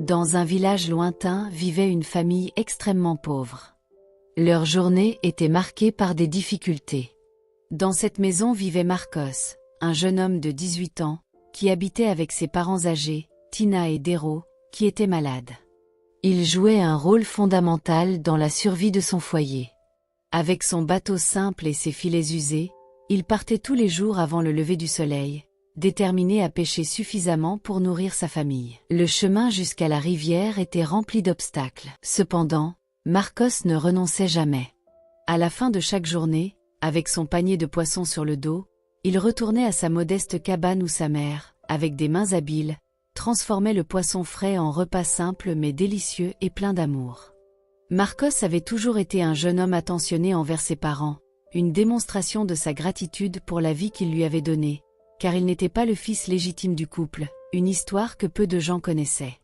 Dans un village lointain vivait une famille extrêmement pauvre. Leur journée était marquée par des difficultés. Dans cette maison vivait Marcos, un jeune homme de 18 ans, qui habitait avec ses parents âgés, Tina et Dero, qui étaient malades. Il jouait un rôle fondamental dans la survie de son foyer. Avec son bateau simple et ses filets usés, il partait tous les jours avant le lever du soleil, déterminé à pêcher suffisamment pour nourrir sa famille. Le chemin jusqu'à la rivière était rempli d'obstacles. Cependant, Marcos ne renonçait jamais. À la fin de chaque journée, avec son panier de poissons sur le dos, il retournait à sa modeste cabane où sa mère, avec des mains habiles, transformait le poisson frais en repas simple mais délicieux et plein d'amour. Marcos avait toujours été un jeune homme attentionné envers ses parents, une démonstration de sa gratitude pour la vie qu'ils lui avaient donnée, car il n'était pas le fils légitime du couple, une histoire que peu de gens connaissaient.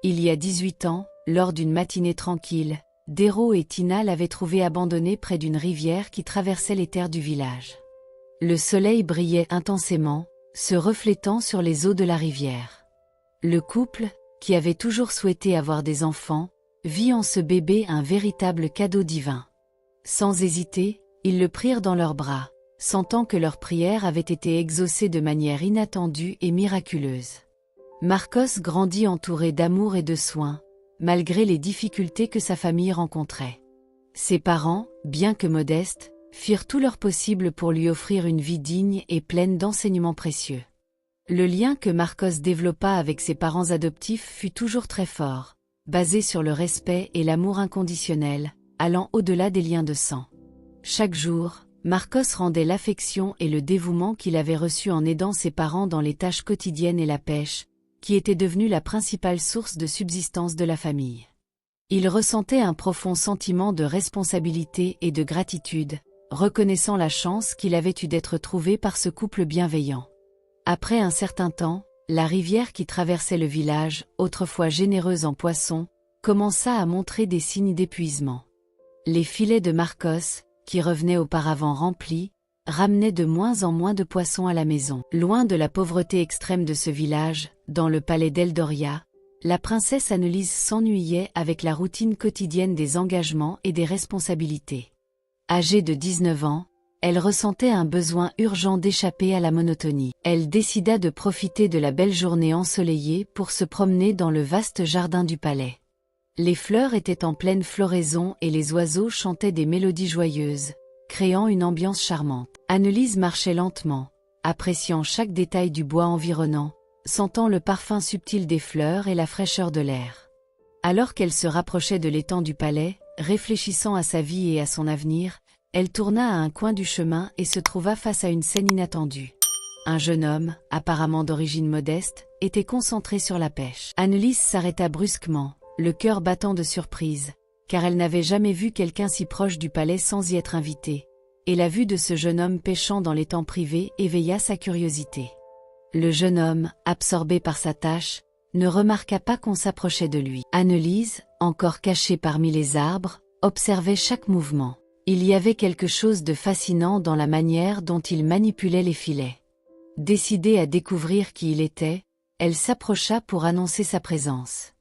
Il y a 18 ans, lors d'une matinée tranquille, Dero et Tina l'avaient trouvé abandonné près d'une rivière qui traversait les terres du village. Le soleil brillait intensément, se reflétant sur les eaux de la rivière. Le couple, qui avait toujours souhaité avoir des enfants, vit en ce bébé un véritable cadeau divin. Sans hésiter, ils le prirent dans leurs bras, sentant que leur prière avait été exaucée de manière inattendue et miraculeuse. Marcos grandit entouré d'amour et de soins, malgré les difficultés que sa famille rencontrait. Ses parents, bien que modestes, firent tout leur possible pour lui offrir une vie digne et pleine d'enseignements précieux. Le lien que Marcos développa avec ses parents adoptifs fut toujours très fort, basé sur le respect et l'amour inconditionnel, allant au-delà des liens de sang. Chaque jour, Marcos rendait l'affection et le dévouement qu'il avait reçus en aidant ses parents dans les tâches quotidiennes et la pêche, qui était devenue la principale source de subsistance de la famille. Il ressentait un profond sentiment de responsabilité et de gratitude, reconnaissant la chance qu'il avait eue d'être trouvé par ce couple bienveillant. Après un certain temps, la rivière qui traversait le village, autrefois généreuse en poissons, commença à montrer des signes d'épuisement. Les filets de Marcos, qui revenaient auparavant remplis, ramenaient de moins en moins de poissons à la maison. Loin de la pauvreté extrême de ce village, dans le palais d'Eldoria, la princesse Annelise s'ennuyait avec la routine quotidienne des engagements et des responsabilités. Âgée de 19 ans, elle ressentait un besoin urgent d'échapper à la monotonie. Elle décida de profiter de la belle journée ensoleillée pour se promener dans le vaste jardin du palais. Les fleurs étaient en pleine floraison et les oiseaux chantaient des mélodies joyeuses, créant une ambiance charmante. Annelise marchait lentement, appréciant chaque détail du bois environnant, sentant le parfum subtil des fleurs et la fraîcheur de l'air. Alors qu'elle se rapprochait de l'étang du palais, réfléchissant à sa vie et à son avenir, elle tourna à un coin du chemin et se trouva face à une scène inattendue. Un jeune homme, apparemment d'origine modeste, était concentré sur la pêche. Annelise s'arrêta brusquement, le cœur battant de surprise, car elle n'avait jamais vu quelqu'un si proche du palais sans y être invitée, et la vue de ce jeune homme pêchant dans l'étang privé éveilla sa curiosité. Le jeune homme, absorbé par sa tâche, ne remarqua pas qu'on s'approchait de lui. Annelise, encore cachée parmi les arbres, observait chaque mouvement. Il y avait quelque chose de fascinant dans la manière dont il manipulait les filets. Décidée à découvrir qui il était, elle s'approcha pour annoncer sa présence.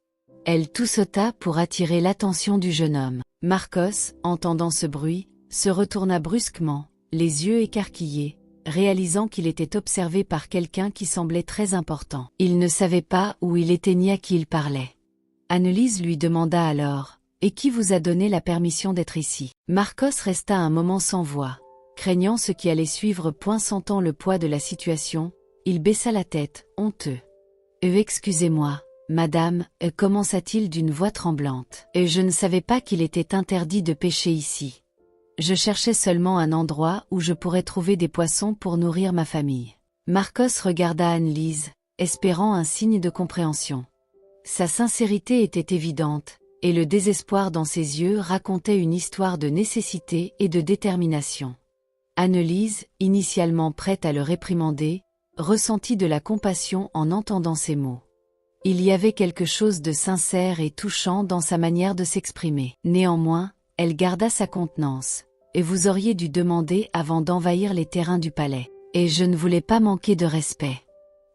Elle toussota pour attirer l'attention du jeune homme. Marcos, entendant ce bruit, se retourna brusquement, les yeux écarquillés, réalisant qu'il était observé par quelqu'un qui semblait très important. Il ne savait pas où il était ni à qui il parlait. Annelise lui demanda alors: « Et qui vous a donné la permission d'être ici ?» Marcos resta un moment sans voix. Craignant ce qui allait suivre, point sentant le poids de la situation, il baissa la tête, honteux. « Excusez-moi, madame, commença-t-il d'une voix tremblante. « Je ne savais pas qu'il était interdit de pêcher ici. Je cherchais seulement un endroit où je pourrais trouver des poissons pour nourrir ma famille. » Marcos regarda Annelise, espérant un signe de compréhension. Sa sincérité était évidente, et le désespoir dans ses yeux racontait une histoire de nécessité et de détermination. Annelise, initialement prête à le réprimander, ressentit de la compassion en entendant ces mots. Il y avait quelque chose de sincère et touchant dans sa manière de s'exprimer. Néanmoins, elle garda sa contenance. « Et vous auriez dû demander avant d'envahir les terrains du palais. Et je ne voulais pas manquer de respect.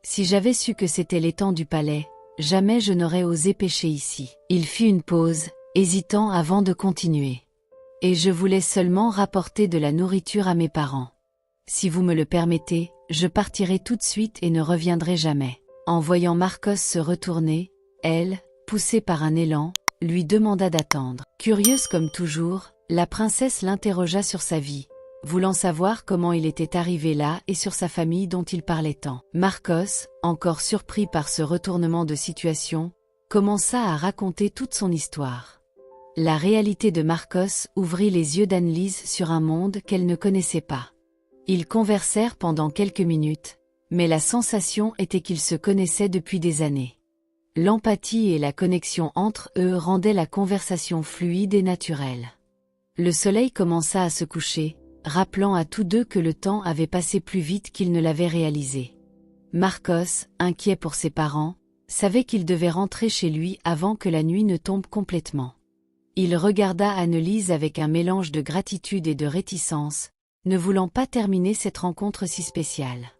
Si j'avais su que c'était l'étang du palais, jamais je n'aurais osé pêcher ici. » Il fit une pause, hésitant avant de continuer. « Et je voulais seulement rapporter de la nourriture à mes parents. Si vous me le permettez, je partirai tout de suite et ne reviendrai jamais. » En voyant Marcos se retourner, elle, poussée par un élan, lui demanda d'attendre. Curieuse comme toujours, la princesse l'interrogea sur sa vie, voulant savoir comment il était arrivé là et sur sa famille dont il parlait tant. Marcos, encore surpris par ce retournement de situation, commença à raconter toute son histoire. La réalité de Marcos ouvrit les yeux d'Annelise sur un monde qu'elle ne connaissait pas. Ils conversèrent pendant quelques minutes, mais la sensation était qu'ils se connaissaient depuis des années. L'empathie et la connexion entre eux rendaient la conversation fluide et naturelle. Le soleil commença à se coucher, rappelant à tous deux que le temps avait passé plus vite qu'ils ne l'avaient réalisé. Marcos, inquiet pour ses parents, savait qu'il devait rentrer chez lui avant que la nuit ne tombe complètement. Il regarda Annelise avec un mélange de gratitude et de réticence, ne voulant pas terminer cette rencontre si spéciale.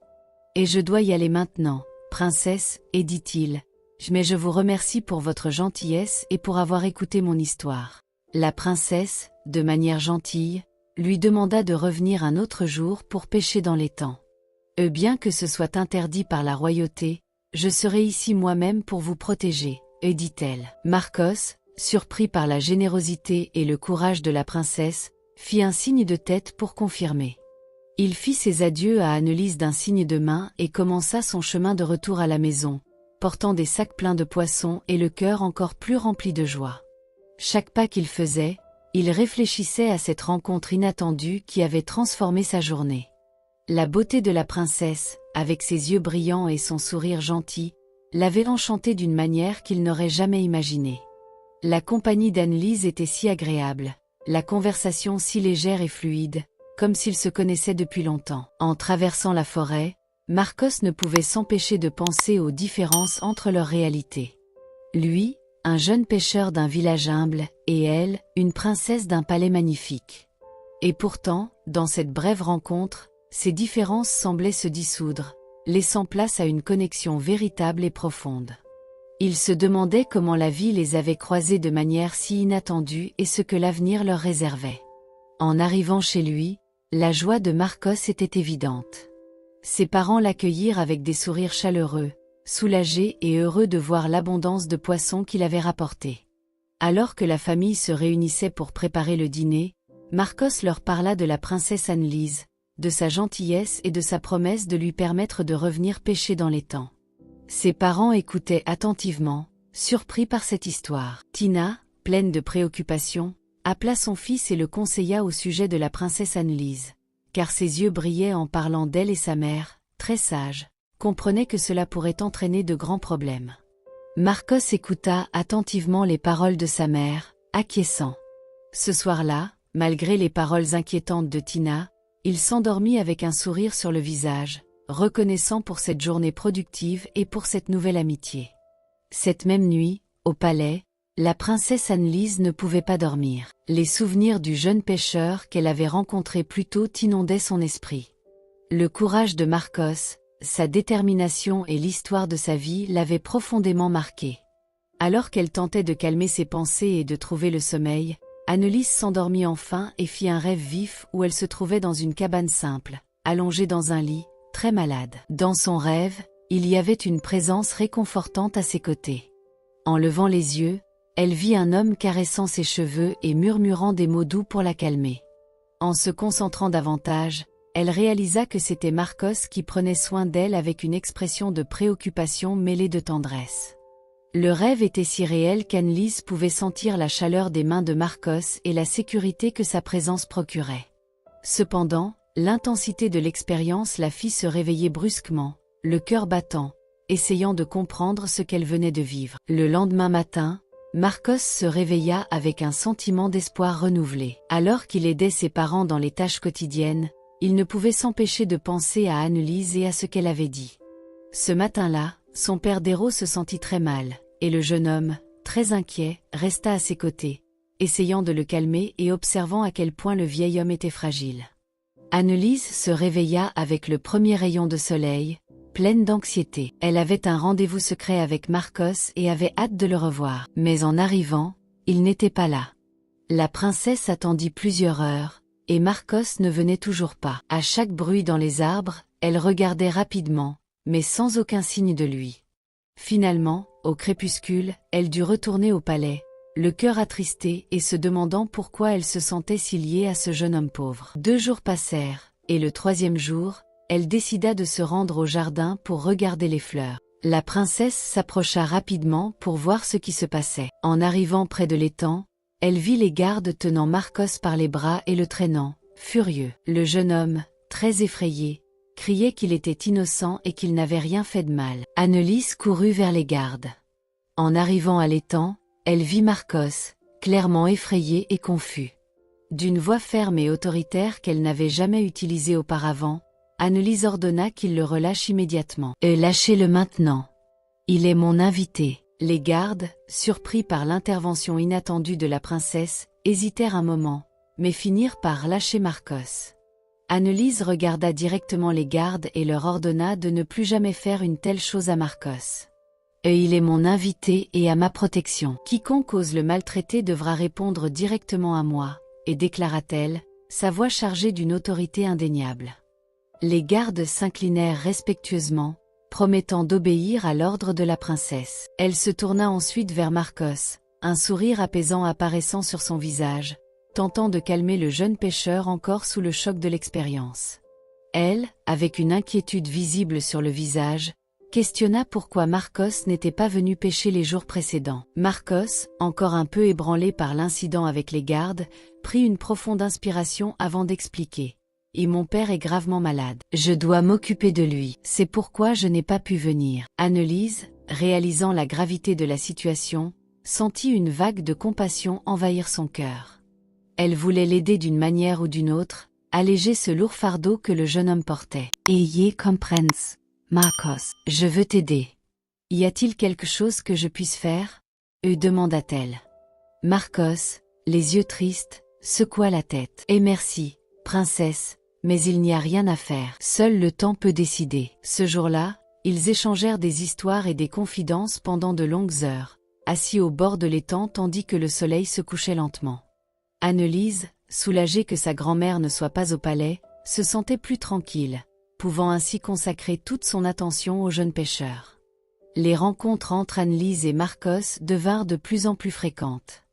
« Et je dois y aller maintenant, princesse, » et dit-il, « mais je vous remercie pour votre gentillesse et pour avoir écouté mon histoire. » La princesse, de manière gentille, lui demanda de revenir un autre jour pour pêcher dans l'étang. « Bien que ce soit interdit par la royauté, je serai ici moi-même pour vous protéger, » dit-elle. Marcos, surpris par la générosité et le courage de la princesse, fit un signe de tête pour confirmer. Il fit ses adieux à Annelise d'un signe de main et commença son chemin de retour à la maison, portant des sacs pleins de poissons et le cœur encore plus rempli de joie. Chaque pas qu'il faisait, il réfléchissait à cette rencontre inattendue qui avait transformé sa journée. La beauté de la princesse, avec ses yeux brillants et son sourire gentil, l'avait enchanté d'une manière qu'il n'aurait jamais imaginée. La compagnie d'Annelise était si agréable, la conversation si légère et fluide, comme s'ils se connaissaient depuis longtemps. En traversant la forêt, Marcos ne pouvait s'empêcher de penser aux différences entre leurs réalités. Lui, un jeune pêcheur d'un village humble, et elle, une princesse d'un palais magnifique. Et pourtant, dans cette brève rencontre, ces différences semblaient se dissoudre, laissant place à une connexion véritable et profonde. Ils se demandaient comment la vie les avait croisés de manière si inattendue et ce que l'avenir leur réservait. En arrivant chez lui, la joie de Marcos était évidente. Ses parents l'accueillirent avec des sourires chaleureux, soulagés et heureux de voir l'abondance de poissons qu'il avait rapporté. Alors que la famille se réunissait pour préparer le dîner, Marcos leur parla de la princesse Annelise, de sa gentillesse et de sa promesse de lui permettre de revenir pêcher dans l'étang. Ses parents écoutaient attentivement, surpris par cette histoire. Tina, pleine de préoccupation, appela son fils et le conseilla au sujet de la princesse Annelise, car ses yeux brillaient en parlant d'elle et sa mère, très sage, comprenait que cela pourrait entraîner de grands problèmes. Marcos écouta attentivement les paroles de sa mère, acquiesçant. Ce soir-là, malgré les paroles inquiétantes de Tina, il s'endormit avec un sourire sur le visage, reconnaissant pour cette journée productive et pour cette nouvelle amitié. Cette même nuit, au palais, la princesse Annelise ne pouvait pas dormir. Les souvenirs du jeune pêcheur qu'elle avait rencontré plus tôt inondaient son esprit. Le courage de Marcos, sa détermination et l'histoire de sa vie l'avaient profondément marquée. Alors qu'elle tentait de calmer ses pensées et de trouver le sommeil, Annelise s'endormit enfin et fit un rêve vif où elle se trouvait dans une cabane simple, allongée dans un lit, très malade. Dans son rêve, il y avait une présence réconfortante à ses côtés. En levant les yeux, elle vit un homme caressant ses cheveux et murmurant des mots doux pour la calmer. En se concentrant davantage, elle réalisa que c'était Marcos qui prenait soin d'elle avec une expression de préoccupation mêlée de tendresse. Le rêve était si réel qu'Annelise pouvait sentir la chaleur des mains de Marcos et la sécurité que sa présence procurait. Cependant, l'intensité de l'expérience la fit se réveiller brusquement, le cœur battant, essayant de comprendre ce qu'elle venait de vivre. Le lendemain matin, Marcos se réveilla avec un sentiment d'espoir renouvelé. Alors qu'il aidait ses parents dans les tâches quotidiennes, il ne pouvait s'empêcher de penser à Annelise et à ce qu'elle avait dit. Ce matin-là, son père d'Héro se sentit très mal, et le jeune homme, très inquiet, resta à ses côtés, essayant de le calmer et observant à quel point le vieil homme était fragile. Annelise se réveilla avec le premier rayon de soleil, pleine d'anxiété. Elle avait un rendez-vous secret avec Marcos et avait hâte de le revoir. Mais en arrivant, il n'était pas là. La princesse attendit plusieurs heures, et Marcos ne venait toujours pas. À chaque bruit dans les arbres, elle regardait rapidement, mais sans aucun signe de lui. Finalement, au crépuscule, elle dut retourner au palais, le cœur attristé et se demandant pourquoi elle se sentait si liée à ce jeune homme pauvre. 2 jours passèrent, et le 3e jour, elle décida de se rendre au jardin pour regarder les fleurs. La princesse s'approcha rapidement pour voir ce qui se passait. En arrivant près de l'étang, elle vit les gardes tenant Marcos par les bras et le traînant, furieux. Le jeune homme, très effrayé, criait qu'il était innocent et qu'il n'avait rien fait de mal. Annelise courut vers les gardes. En arrivant à l'étang, elle vit Marcos, clairement effrayé et confus. D'une voix ferme et autoritaire qu'elle n'avait jamais utilisée auparavant, Annelise ordonna qu'il le relâche immédiatement. « Lâchez-le maintenant. Il est mon invité. » Les gardes, surpris par l'intervention inattendue de la princesse, hésitèrent un moment, mais finirent par lâcher Marcos. Annelise regarda directement les gardes et leur ordonna de ne plus jamais faire une telle chose à Marcos. « Il est mon invité et à ma protection. Quiconque ose le maltraiter devra répondre directement à moi, » et déclara-t-elle, sa voix chargée d'une autorité indéniable. Les gardes s'inclinèrent respectueusement, promettant d'obéir à l'ordre de la princesse. Elle se tourna ensuite vers Marcos, un sourire apaisant apparaissant sur son visage, tentant de calmer le jeune pêcheur encore sous le choc de l'expérience. Elle, avec une inquiétude visible sur le visage, questionna pourquoi Marcos n'était pas venu pêcher les jours précédents. Marcos, encore un peu ébranlé par l'incident avec les gardes, prit une profonde inspiration avant d'expliquer. « Et mon père est gravement malade. Je dois m'occuper de lui. C'est pourquoi je n'ai pas pu venir. » Annelise, réalisant la gravité de la situation, sentit une vague de compassion envahir son cœur. Elle voulait l'aider d'une manière ou d'une autre, alléger ce lourd fardeau que le jeune homme portait. « Ayez compréhension, Marcos. Je veux t'aider. Y a-t-il quelque chose que je puisse faire ?» demanda-t-elle. Marcos, les yeux tristes, secoua la tête. « Et merci, princesse. Mais il n'y a rien à faire. Seul le temps peut décider. » Ce jour-là, ils échangèrent des histoires et des confidences pendant de longues heures, assis au bord de l'étang tandis que le soleil se couchait lentement. Annelise, soulagée que sa grand-mère ne soit pas au palais, se sentait plus tranquille, pouvant ainsi consacrer toute son attention au jeune pêcheur. Les rencontres entre Annelise et Marcos devinrent de plus en plus fréquentes.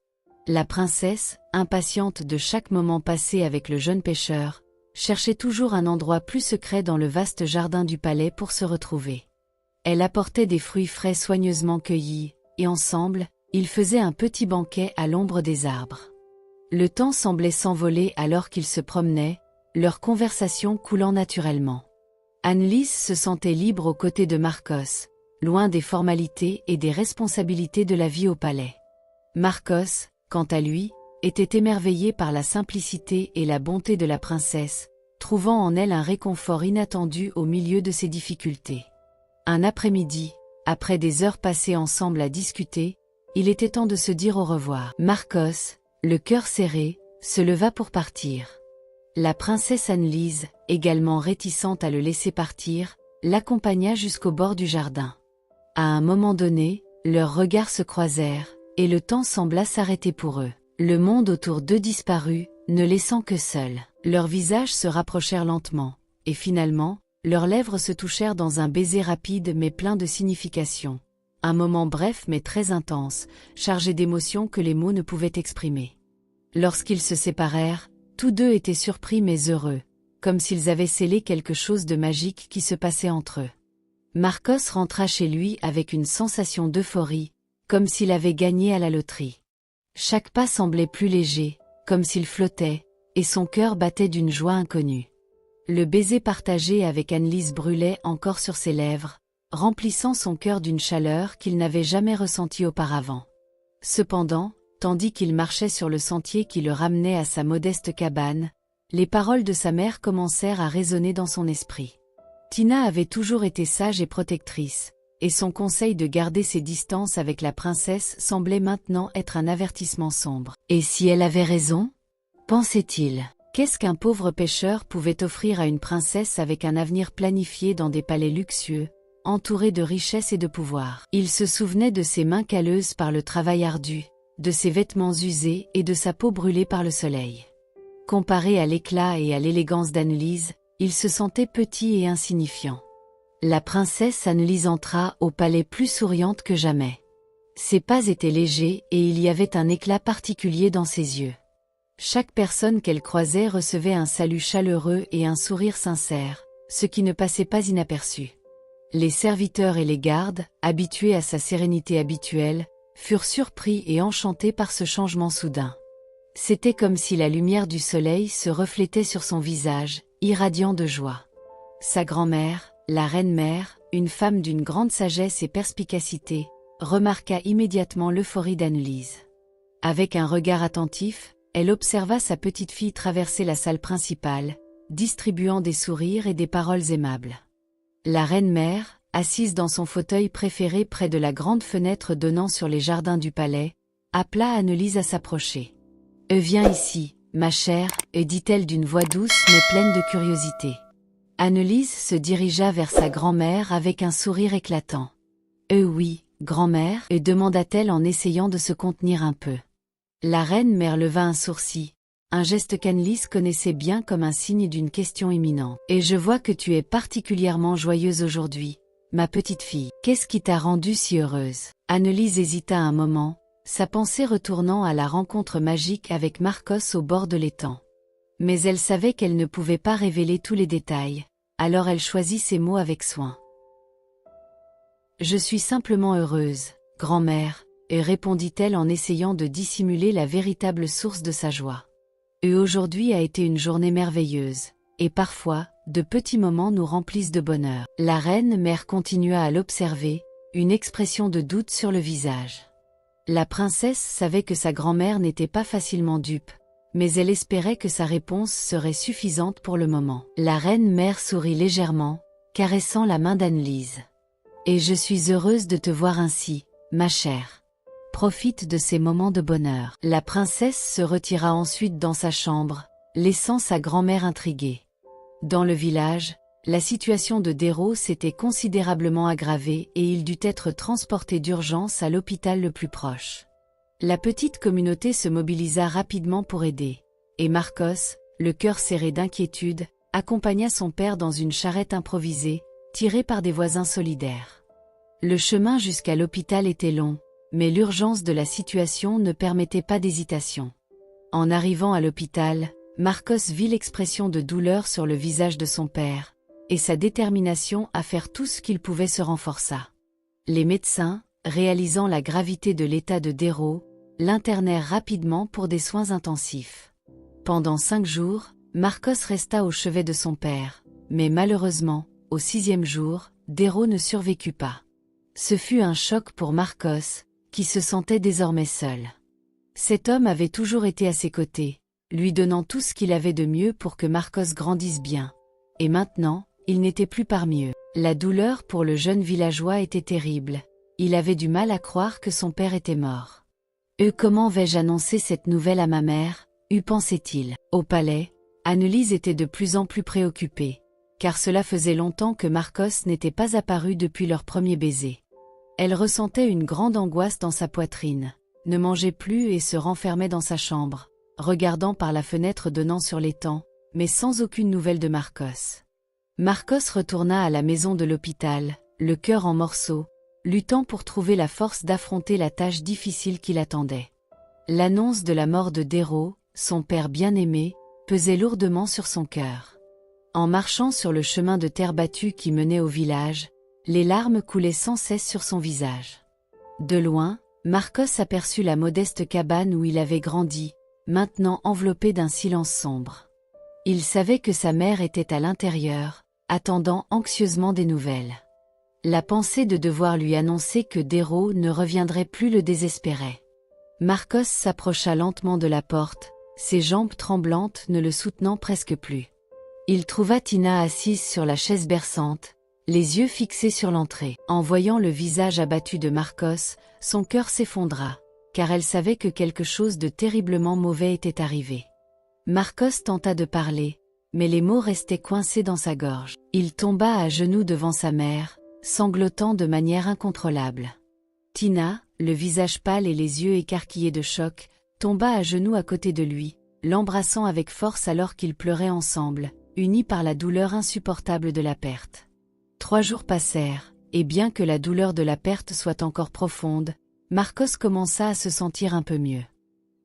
La princesse, impatiente de chaque moment passé avec le jeune pêcheur, cherchait toujours un endroit plus secret dans le vaste jardin du palais pour se retrouver. Elle apportait des fruits frais soigneusement cueillis, et ensemble, ils faisaient un petit banquet à l'ombre des arbres. Le temps semblait s'envoler alors qu'ils se promenaient, leur conversation coulant naturellement. Annelise se sentait libre aux côtés de Marcos, loin des formalités et des responsabilités de la vie au palais. Marcos, quant à lui, était émerveillé par la simplicité et la bonté de la princesse, trouvant en elle un réconfort inattendu au milieu de ses difficultés. Un après-midi, après des heures passées ensemble à discuter, il était temps de se dire au revoir. Marcos, le cœur serré, se leva pour partir. La princesse Annelise, également réticente à le laisser partir, l'accompagna jusqu'au bord du jardin. À un moment donné, leurs regards se croisèrent, et le temps sembla s'arrêter pour eux. Le monde autour d'eux disparut, ne laissant que seuls. Leurs visages se rapprochèrent lentement, et finalement, leurs lèvres se touchèrent dans un baiser rapide mais plein de signification. Un moment bref mais très intense, chargé d'émotions que les mots ne pouvaient exprimer. Lorsqu'ils se séparèrent, tous deux étaient surpris mais heureux, comme s'ils avaient scellé quelque chose de magique qui se passait entre eux. Marcos rentra chez lui avec une sensation d'euphorie, comme s'il avait gagné à la loterie. Chaque pas semblait plus léger, comme s'il flottait, et son cœur battait d'une joie inconnue. Le baiser partagé avec Annelise brûlait encore sur ses lèvres, remplissant son cœur d'une chaleur qu'il n'avait jamais ressentie auparavant. Cependant, tandis qu'il marchait sur le sentier qui le ramenait à sa modeste cabane, les paroles de sa mère commencèrent à résonner dans son esprit. Tina avait toujours été sage et protectrice, et son conseil de garder ses distances avec la princesse semblait maintenant être un avertissement sombre. Et si elle avait raison ? Pensait-il. Qu'est-ce qu'un pauvre pêcheur pouvait offrir à une princesse avec un avenir planifié dans des palais luxueux, entouré de richesses et de pouvoir? Il se souvenait de ses mains calleuses par le travail ardu, de ses vêtements usés et de sa peau brûlée par le soleil. Comparé à l'éclat et à l'élégance d'Annelise, il se sentait petit et insignifiant. La princesse Annelise entra au palais plus souriante que jamais. Ses pas étaient légers et il y avait un éclat particulier dans ses yeux. Chaque personne qu'elle croisait recevait un salut chaleureux et un sourire sincère, ce qui ne passait pas inaperçu. Les serviteurs et les gardes, habitués à sa sérénité habituelle, furent surpris et enchantés par ce changement soudain. C'était comme si la lumière du soleil se reflétait sur son visage, irradiant de joie. Sa grand-mère, la reine-mère, une femme d'une grande sagesse et perspicacité, remarqua immédiatement l'euphorie d'Annelise. Avec un regard attentif, elle observa sa petite fille traverser la salle principale, distribuant des sourires et des paroles aimables. La reine-mère, assise dans son fauteuil préféré près de la grande fenêtre donnant sur les jardins du palais, appela Annelise à s'approcher. « Viens ici, ma chère », dit-elle d'une voix douce mais pleine de curiosité. Annelise se dirigea vers sa grand-mère avec un sourire éclatant. « Oui, grand-mère » demanda-t-elle en essayant de se contenir un peu. La reine-mère leva un sourcil, un geste qu'Annelise connaissait bien comme un signe d'une question imminente. « Et je vois que tu es particulièrement joyeuse aujourd'hui, ma petite fille. Qu'est-ce qui t'a rendue si heureuse ?» Annelise hésita un moment, sa pensée retournant à la rencontre magique avec Marcos au bord de l'étang. Mais elle savait qu'elle ne pouvait pas révéler tous les détails, alors elle choisit ses mots avec soin. « Je suis simplement heureuse, grand-mère, » répondit-elle en essayant de dissimuler la véritable source de sa joie. Aujourd'hui a été une journée merveilleuse, et parfois, de petits moments nous remplissent de bonheur. La reine-mère continua à l'observer, une expression de doute sur le visage. La princesse savait que sa grand-mère n'était pas facilement dupe, mais elle espérait que sa réponse serait suffisante pour le moment. La reine-mère sourit légèrement, caressant la main d'Annelise. « Et je suis heureuse de te voir ainsi, ma chère. Profite de ces moments de bonheur. » La princesse se retira ensuite dans sa chambre, laissant sa grand-mère intriguée. Dans le village, la situation de Dero s'était considérablement aggravée et il dut être transporté d'urgence à l'hôpital le plus proche. La petite communauté se mobilisa rapidement pour aider, et Marcos, le cœur serré d'inquiétude, accompagna son père dans une charrette improvisée, tirée par des voisins solidaires. Le chemin jusqu'à l'hôpital était long, mais l'urgence de la situation ne permettait pas d'hésitation. En arrivant à l'hôpital, Marcos vit l'expression de douleur sur le visage de son père, et sa détermination à faire tout ce qu'il pouvait se renforça. Les médecins, réalisant la gravité de l'état de Dero, l'internèrent rapidement pour des soins intensifs. Pendant 5 jours, Marcos resta au chevet de son père, mais malheureusement, au 6e jour, Dero ne survécut pas. Ce fut un choc pour Marcos, qui se sentait désormais seul. Cet homme avait toujours été à ses côtés, lui donnant tout ce qu'il avait de mieux pour que Marcos grandisse bien. Et maintenant, il n'était plus parmi eux. La douleur pour le jeune villageois était terrible. Il avait du mal à croire que son père était mort. « Comment vais-je annoncer cette nouvelle à ma mère ?» pensait-il. Au palais, Annelise était de plus en plus préoccupée, car cela faisait longtemps que Marcos n'était pas apparu depuis leur premier baiser. Elle ressentait une grande angoisse dans sa poitrine, ne mangeait plus et se renfermait dans sa chambre, regardant par la fenêtre donnant sur l'étang, mais sans aucune nouvelle de Marcos. Marcos retourna à la maison de l'hôpital, le cœur en morceaux, luttant pour trouver la force d'affronter la tâche difficile qui l'attendait. L'annonce de la mort de Dero, son père bien-aimé, pesait lourdement sur son cœur. En marchant sur le chemin de terre battue qui menait au village, les larmes coulaient sans cesse sur son visage. De loin, Marcos aperçut la modeste cabane où il avait grandi, maintenant enveloppée d'un silence sombre. Il savait que sa mère était à l'intérieur, attendant anxieusement des nouvelles. La pensée de devoir lui annoncer que Dero ne reviendrait plus le désespérait. Marcos s'approcha lentement de la porte, ses jambes tremblantes ne le soutenant presque plus. Il trouva Tina assise sur la chaise berçante, les yeux fixés sur l'entrée. En voyant le visage abattu de Marcos, son cœur s'effondra, car elle savait que quelque chose de terriblement mauvais était arrivé. Marcos tenta de parler, mais les mots restaient coincés dans sa gorge. Il tomba à genoux devant sa mère, sanglotant de manière incontrôlable. Tina, le visage pâle et les yeux écarquillés de choc, tomba à genoux à côté de lui, l'embrassant avec force alors qu'ils pleuraient ensemble, unis par la douleur insupportable de la perte. 3 jours passèrent, et bien que la douleur de la perte soit encore profonde, Marcos commença à se sentir un peu mieux.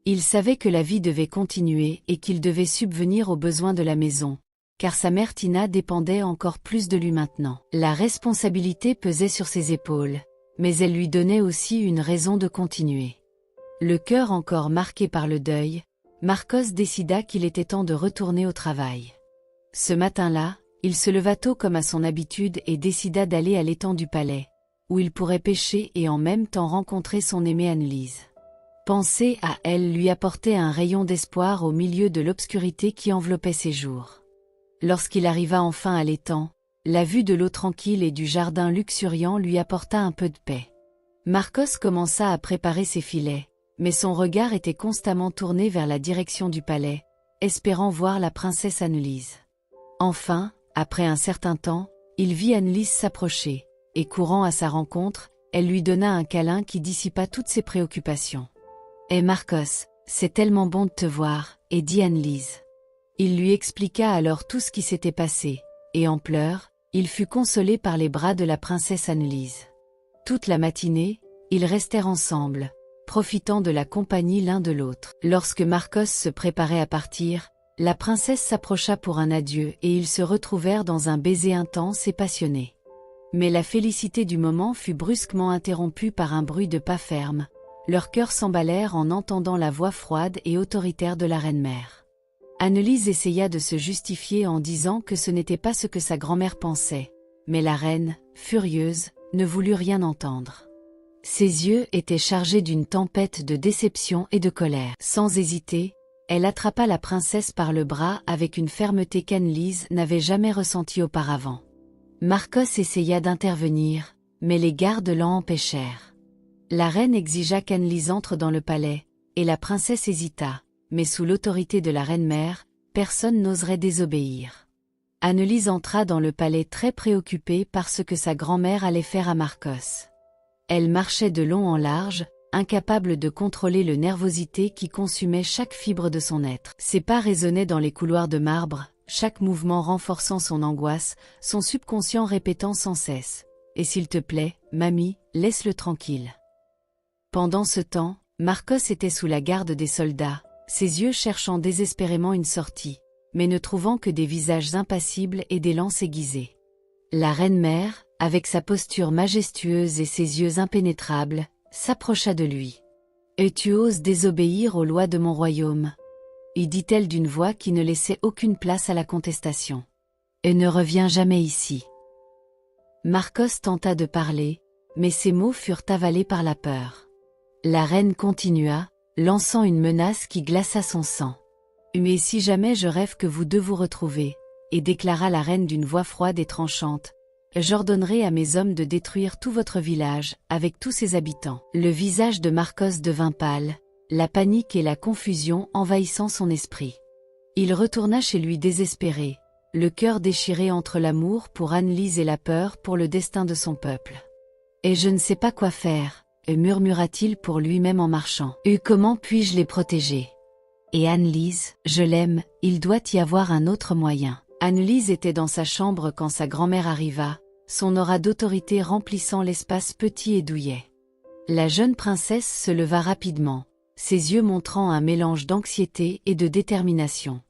Il savait que la vie devait continuer et qu'il devait subvenir aux besoins de la maison, car sa mère Tina dépendait encore plus de lui maintenant. La responsabilité pesait sur ses épaules, mais elle lui donnait aussi une raison de continuer. Le cœur encore marqué par le deuil, Marcos décida qu'il était temps de retourner au travail. Ce matin-là, il se leva tôt comme à son habitude et décida d'aller à l'étang du palais, où il pourrait pêcher et en même temps rencontrer son aimée Annelise. Penser à elle lui apportait un rayon d'espoir au milieu de l'obscurité qui enveloppait ses jours. Lorsqu'il arriva enfin à l'étang, la vue de l'eau tranquille et du jardin luxuriant lui apporta un peu de paix. Marcos commença à préparer ses filets, mais son regard était constamment tourné vers la direction du palais, espérant voir la princesse Annelise. Enfin, après un certain temps, il vit Annelise s'approcher, et courant à sa rencontre, elle lui donna un câlin qui dissipa toutes ses préoccupations. « Eh Marcos, c'est tellement bon de te voir », et dit Annelise. Il lui expliqua alors tout ce qui s'était passé, et en pleurs, il fut consolé par les bras de la princesse Annelise. Toute la matinée, ils restèrent ensemble, profitant de la compagnie l'un de l'autre. Lorsque Marcos se préparait à partir, la princesse s'approcha pour un adieu et ils se retrouvèrent dans un baiser intense et passionné. Mais la félicité du moment fut brusquement interrompue par un bruit de pas fermes. Leurs cœurs s'emballèrent en entendant la voix froide et autoritaire de la reine-mère. Annelise essaya de se justifier en disant que ce n'était pas ce que sa grand-mère pensait, mais la reine, furieuse, ne voulut rien entendre. Ses yeux étaient chargés d'une tempête de déception et de colère. Sans hésiter, elle attrapa la princesse par le bras avec une fermeté qu'Annelise n'avait jamais ressentie auparavant. Marcos essaya d'intervenir, mais les gardes l'en empêchèrent. La reine exigea qu'Annelise entre dans le palais, et la princesse hésita, mais sous l'autorité de la reine-mère, personne n'oserait désobéir. Annelise entra dans le palais très préoccupée par ce que sa grand-mère allait faire à Marcos. Elle marchait de long en large, incapable de contrôler le nervosité qui consumait chaque fibre de son être. Ses pas résonnaient dans les couloirs de marbre, chaque mouvement renforçant son angoisse, son subconscient répétant sans cesse « Et s'il te plaît, mamie, laisse-le tranquille ». Pendant ce temps, Marcos était sous la garde des soldats, ses yeux cherchant désespérément une sortie, mais ne trouvant que des visages impassibles et des lances aiguisées. La reine-mère, avec sa posture majestueuse et ses yeux impénétrables, s'approcha de lui. « Et tu oses désobéir aux lois de mon royaume ?» lui dit-elle d'une voix qui ne laissait aucune place à la contestation. « Et ne reviens jamais ici. » Marcos tenta de parler, mais ses mots furent avalés par la peur. La reine continua, lançant une menace qui glaça son sang. « Mais si jamais je rêve que vous deux vous retrouvez, » et déclara la reine d'une voix froide et tranchante, « j'ordonnerai à mes hommes de détruire tout votre village, avec tous ses habitants. » Le visage de Marcos devint pâle, la panique et la confusion envahissant son esprit. Il retourna chez lui désespéré, le cœur déchiré entre l'amour pour Annelise et la peur pour le destin de son peuple. « Et je ne sais pas quoi faire, » murmura-t-il pour lui-même en marchant. « Comment puis-je les protéger ? Et Annelise, je l'aime, il doit y avoir un autre moyen. » Annelise était dans sa chambre quand sa grand-mère arriva, son aura d'autorité remplissant l'espace petit et douillet. La jeune princesse se leva rapidement, ses yeux montrant un mélange d'anxiété et de détermination.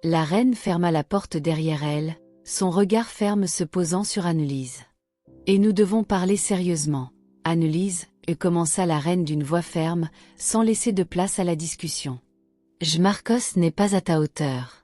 La reine ferma la porte derrière elle, son regard ferme se posant sur Annelise. « Et nous devons parler sérieusement, Annelise, » commença la reine d'une voix ferme, sans laisser de place à la discussion. « Marcos n'est pas à ta hauteur.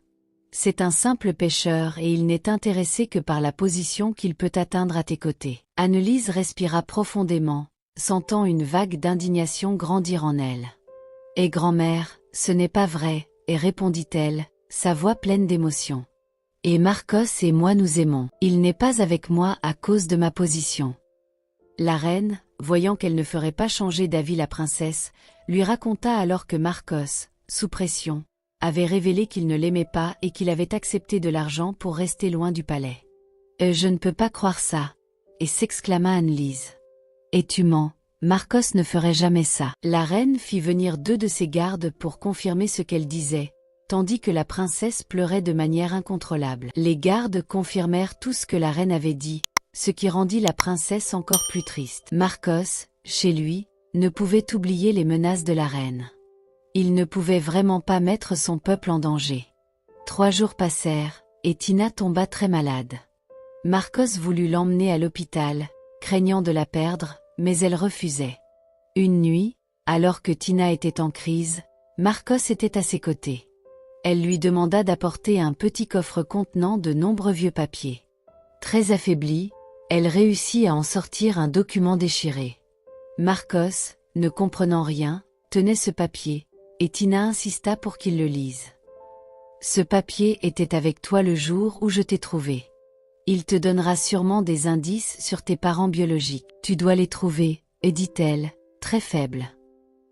C'est un simple pêcheur et il n'est intéressé que par la position qu'il peut atteindre à tes côtés. » Annelise respira profondément, sentant une vague d'indignation grandir en elle. « Et grand-mère, ce n'est pas vrai, » répondit-elle, sa voix pleine d'émotion. « Et Marcos et moi nous aimons. Il n'est pas avec moi à cause de ma position. » La reine, voyant qu'elle ne ferait pas changer d'avis la princesse, lui raconta alors que Marcos, sous pression, avait révélé qu'il ne l'aimait pas et qu'il avait accepté de l'argent pour rester loin du palais. « Je ne peux pas croire ça !» et s'exclama Annelise. « Et tu mens, Marcos ne ferait jamais ça. » La reine fit venir 2 de ses gardes pour confirmer ce qu'elle disait, tandis que la princesse pleurait de manière incontrôlable. Les gardes confirmèrent tout ce que la reine avait dit, ce qui rendit la princesse encore plus triste. Marcos, chez lui, ne pouvait oublier les menaces de la reine. Il ne pouvait vraiment pas mettre son peuple en danger. 3 jours passèrent, et Tina tomba très malade. Marcos voulut l'emmener à l'hôpital, craignant de la perdre, mais elle refusait. Une nuit, alors que Tina était en crise, Marcos était à ses côtés. Elle lui demanda d'apporter un petit coffre contenant de nombreux vieux papiers. Très affaiblie, elle réussit à en sortir un document déchiré. Marcos, ne comprenant rien, tenait ce papier, et Tina insista pour qu'il le lise. « Ce papier était avec toi le jour où je t'ai trouvé. Il te donnera sûrement des indices sur tes parents biologiques. Tu dois les trouver, » dit-elle, très faible.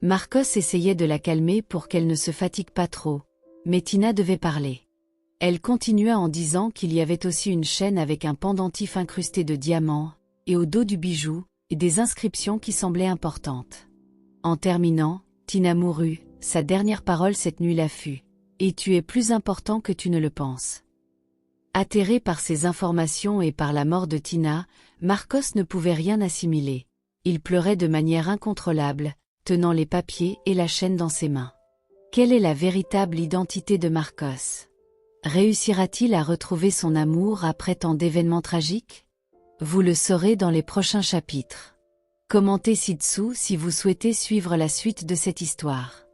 Marcos essayait de la calmer pour qu'elle ne se fatigue pas trop, mais Tina devait parler. Elle continua en disant qu'il y avait aussi une chaîne avec un pendentif incrusté de diamants, et au dos du bijou, et des inscriptions qui semblaient importantes. En terminant, Tina mourut, sa dernière parole cette nuit-là fut « Et tu es plus important que tu ne le penses ». Atterré par ces informations et par la mort de Tina, Marcos ne pouvait rien assimiler. Il pleurait de manière incontrôlable, tenant les papiers et la chaîne dans ses mains. Quelle est la véritable identité de Marcos? Réussira-t-il à retrouver son amour après tant d'événements tragiques? Vous le saurez dans les prochains chapitres. Commentez ci-dessous si vous souhaitez suivre la suite de cette histoire.